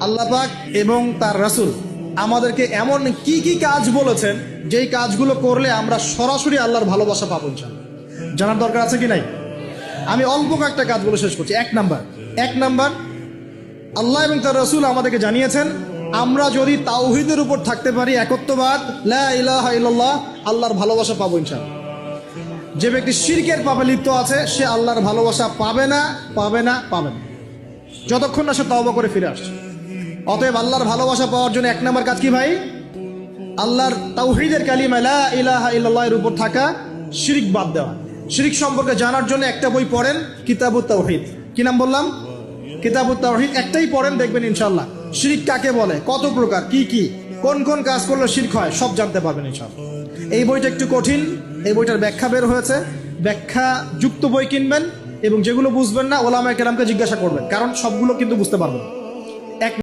আল্লাহ পাক এবং তার রাসূল আমাদেরকে এমন কি কি কাজ বলেছেন যেই কাজগুলো করলে আমরা সরাসরি আল্লাহর ভালোবাসা পাবো ইনশাআল্লাহ। জানার দরকার আছে কি নাই? আমি অল্প কয়েকটা কাজ বলে শেষ করছি। এক নাম্বার, আল্লাহ এবং তার রাসূল আমাদেরকে জানিয়েছেন আমরা যদি তাওহীদের উপর থাকতে পারি, একত্ববাদ, লা ইলাহা ইল্লাল্লাহ, আল্লাহর ভালোবাসা পাবো ইনশাআল্লাহ। যে ব্যক্তি শিরকের পাপে লিপ্ত আছে সে আল্লাহর ভালোবাসা পাবে না যতক্ষণ না সে তওবা করে ফিরে আসছে। অতএব আল্লাহর ভালোবাসা পাওয়ার জন্য এক নাম্বার কাজ কি ভাই? আল্লাহর তাওহীদের কালিমা লা ইলাহা ইল্লাল্লাহ এর উপর থাকা, শিরক বাদ দেওয়া। শিরক সম্পর্কে জানার জন্য একটা বই পড়েন, কিতাবুত তাওহীদ। কি নাম বললাম? কিতাবুত তাওহীদ। একটাই পড়েন, দেখবেন ইনশাআল্লাহ শিরক কাকে বলে, কত প্রকার, কি কোন কাজ করলে শিরক হয় সব জানতে পারবেন ইনশাআল্লাহ। এই বইটা একটু কঠিন, এই বইটার ব্যাখ্যা বের হয়েছে, ব্যাখ্যা যুক্ত বই কিনবেন এবং যেগুলো বুঝবেন না ওলামায়ে কেরামকে জিজ্ঞাসা করবেন, কারণ সবগুলো কিন্তু বুঝতে পারবেন।